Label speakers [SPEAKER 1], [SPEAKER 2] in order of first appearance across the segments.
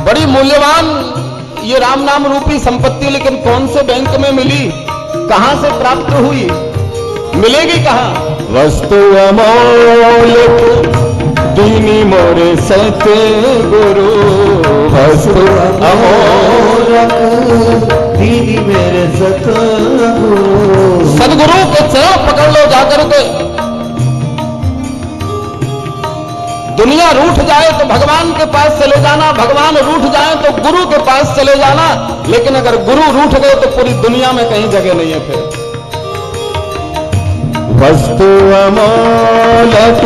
[SPEAKER 1] बड़ी मूल्यवान ये राम नाम रूपी संपत्ति, लेकिन कौन से बैंक में मिली, कहां से प्राप्त हुई, मिलेगी कहां?
[SPEAKER 2] वस्तु अमोलक दीनी मोरे सतगुरु, वस्तु अमोलक दीनी मेरे सतगुरु।
[SPEAKER 1] सदगुरु के चरण पकड़ लो जाकर के। दुनिया रूठ जाए तो भगवान के पास चले जाना, भगवान रूठ जाए तो गुरु के पास चले जाना, लेकिन अगर गुरु रूठ गए तो पूरी दुनिया में कहीं जगह नहीं है फिर।
[SPEAKER 2] वस्तु अमोलक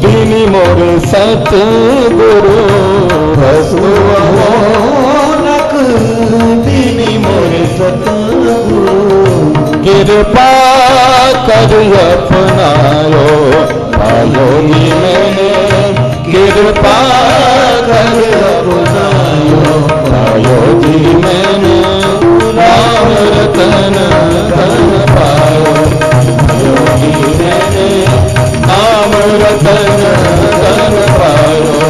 [SPEAKER 2] दीनी मोरे सतगुरु, वस्तु अमोलक दीनी मोरे सतगुरु। कृपा कर अपनायो पायोगी मैंने, कृपा कर अपनायो पायोगी मैंने। राम रतन धन पायो पायोगी मैंने, राम रतन धन पायो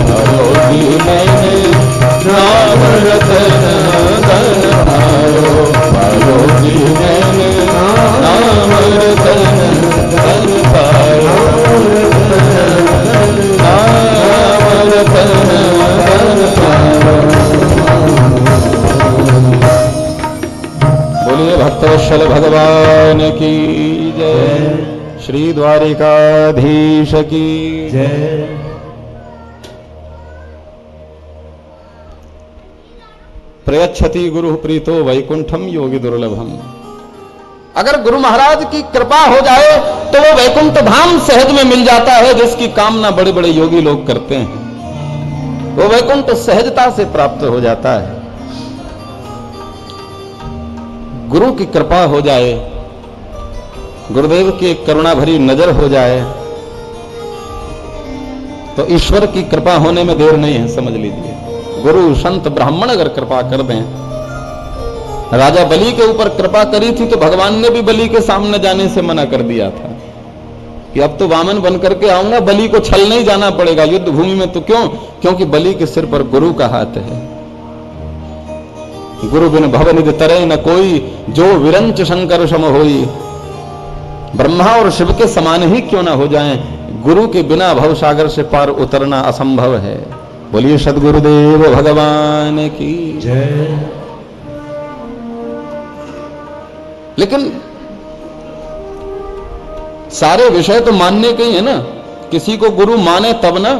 [SPEAKER 2] पायोगी मैंने। राम रतन धन पायो पायोगी मैंने, राम रतन धन पायो राम रतन धन पायो। बोलिए भक्तवत्सल भगवान की जय, श्री द्वारिकाधीश की जय।
[SPEAKER 1] प्रयच्छति गुरु प्रीतो वैकुंठम योगी दुर्लभम। अगर गुरु महाराज की कृपा हो जाए तो वो वैकुंठ धाम सहज में मिल जाता है, जिसकी कामना बड़े बड़े योगी लोग करते हैं। वो वैकुंठ सहजता से प्राप्त हो जाता है। गुरु की कृपा हो जाए, गुरुदेव की करुणा भरी नजर हो जाए तो ईश्वर की कृपा होने में देर नहीं है, समझ लीजिए। गुरु संत ब्राह्मण अगर कृपा कर दें, राजा बलि के ऊपर कृपा करी थी तो भगवान ने भी बलि के सामने जाने से मना कर दिया था कि अब तो वामन बन करके आऊंगा, बलि को छल नहीं जाना पड़ेगा युद्ध भूमि में। तो क्यों? क्योंकि बलि के सिर पर गुरु का हाथ है। गुरु बिन भवनिधि तरे न कोई, जो विरंच शंकर सम होई। ब्रह्मा और शिव के समान ही क्यों ना हो जाएं, गुरु के बिना भवसागर से पार उतरना असंभव है। बोलिए सद्गुरुदेव भगवान की जय। लेकिन सारे विषय तो मानने के ही है ना, किसी को गुरु माने तब ना।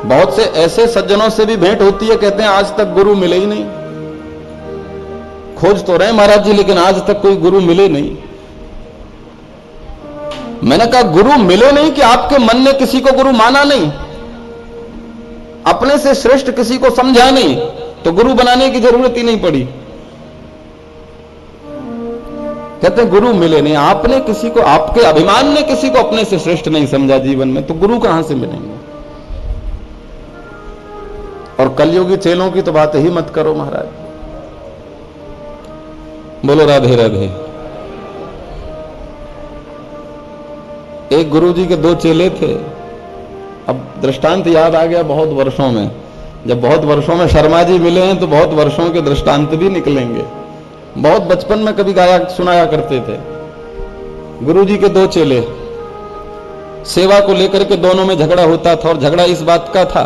[SPEAKER 1] बहुत से ऐसे सज्जनों से भी भेंट होती है, कहते हैं आज तक गुरु मिले ही नहीं। खोज तो रहे महाराज जी, लेकिन आज तक कोई गुरु मिले नहीं। मैंने कहा गुरु मिले नहीं कि आपके मन ने किसी को गुरु माना नहीं, अपने से श्रेष्ठ किसी को समझा नहीं, तो गुरु बनाने की जरूरत ही नहीं पड़ी। कहते हैं गुरु मिले नहीं, आपने किसी को, आपके अभिमान ने किसी को अपने से श्रेष्ठ नहीं समझा जीवन में, तो गुरु कहां से मिलेंगे। और कलयुगी चेलों की तो बात ही मत करो महाराज। बोलो राधे राधे। एक गुरुजी के दो चेले थे। अब दृष्टांत याद आ गया बहुत वर्षों में, जब बहुत वर्षों में शर्मा जी मिले हैं तो बहुत वर्षों के दृष्टांत भी निकलेंगे। बहुत बचपन में कभी गाया सुनाया करते थे। गुरुजी के दो चेले, सेवा को लेकर के दोनों में झगड़ा होता था, और झगड़ा इस बात का था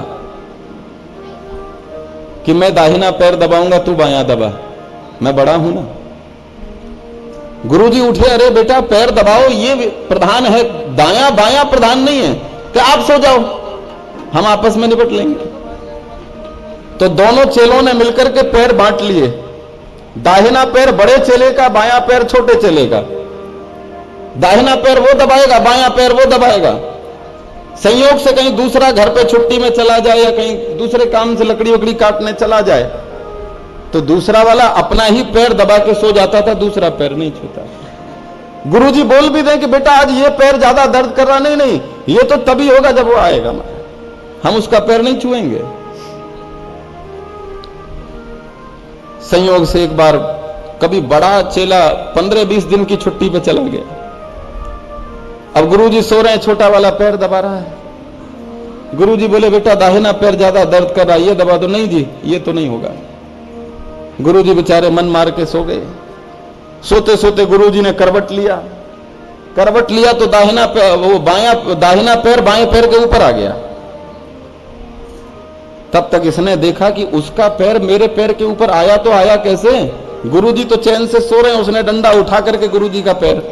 [SPEAKER 1] कि मैं दाहिना पैर दबाऊंगा तू बायां दबा, मैं बड़ा हूं ना। गुरुजी उठे, अरे बेटा पैर दबाओ ये प्रधान है, दायां बायां प्रधान नहीं है, कि आप सो जाओ हम आपस में निपट लेंगे। तो दोनों चेलों ने मिलकर के पैर बांट लिए, दाहिना पैर बड़े चेले का, बायां पैर छोटे चेले का। दाहिना पैर वो दबाएगा, बायां पैर वो दबाएगा। संयोग से कहीं दूसरा घर पे छुट्टी में चला जाए या कहीं दूसरे काम से लकड़ी वकड़ी काटने चला जाए तो दूसरा वाला अपना ही पैर दबा के सो जाता था, दूसरा पैर नहीं छूता। गुरुजी बोल भी दें कि बेटा आज ये पैर ज्यादा दर्द कर रहा, नहीं नहीं ये तो तभी होगा जब वो आएगा, हम उसका पैर नहीं छुएंगे। संयोग से एक बार कभी बड़ा चेला 15-20 दिन की छुट्टी पे चला गया। अब गुरुजी सो रहे हैं, छोटा वाला पैर दबा रहा है। गुरुजी बोले बेटा दाहिना पैर ज्यादा दर्द कर रहा है, ये दबा दो। नहीं जी ये तो नहीं होगा। गुरुजी बेचारे मन मार के सो गए। सोते सोते गुरुजी ने करवट लिया। करवट लिया तो दाहिना पैर बाएं पैर के ऊपर आ गया। तब तक इसने देखा कि उसका पैर मेरे पैर के ऊपर आया तो आया कैसे? गुरुजी तो चैन से सो रहे हैं, उसने डंडा उठा करके गुरुजी का पैर,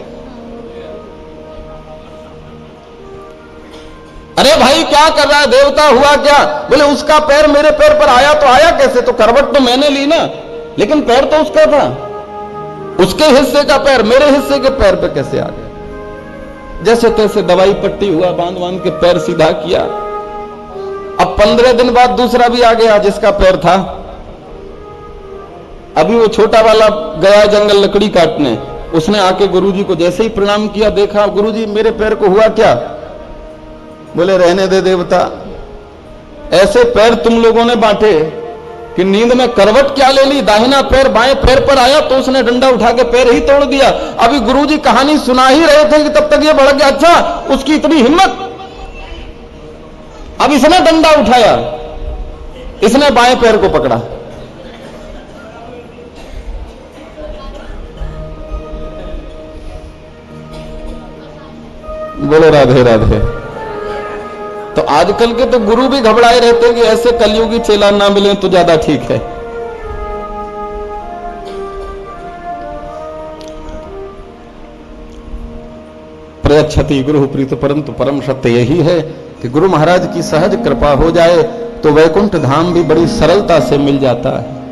[SPEAKER 1] अरे भाई क्या कर रहा है देवता, हुआ क्या? बोले उसका पैर मेरे पैर पर आया तो आया कैसे? तो करवट तो मैंने ली ना, लेकिन पैर तो उसका था। उसके हिस्से का पैर मेरे हिस्से के पैर पे कैसे आ गया? जैसे तैसे दवाई पट्टी हुआ, बांध बांध के पैर सीधा किया। अब 15 दिन बाद दूसरा भी आ गया जिसका पैर था। अभी वो छोटा वाला गया जंगल लकड़ी काटने, उसने आके गुरुजी को जैसे ही प्रणाम किया, देखा गुरुजी मेरे पैर को हुआ क्या? बोले रहने दे देवता, ऐसे पैर तुम लोगों ने बांटे कि नींद में करवट क्या ले ली, दाहिना पैर बाएं पैर पर आया तो उसने डंडा उठा के पैर ही तोड़ दिया। अभी गुरुजी कहानी सुना ही रहे थे कि तब तक ये भड़क गया, अच्छा उसकी इतनी हिम्मत। अब इसने डंडा उठाया, इसने बाएं पैर को पकड़ा। बोलो राधे राधे। तो आजकल के तो गुरु भी घबराए रहते हैं कि ऐसे कलयुगी चेला ना मिले तो ज्यादा ठीक है। प्रयच्छति गुरु प्रीत, परंतु परम सत्य यही है कि गुरु महाराज की सहज कृपा हो जाए तो वैकुंठ धाम भी बड़ी सरलता से मिल जाता है।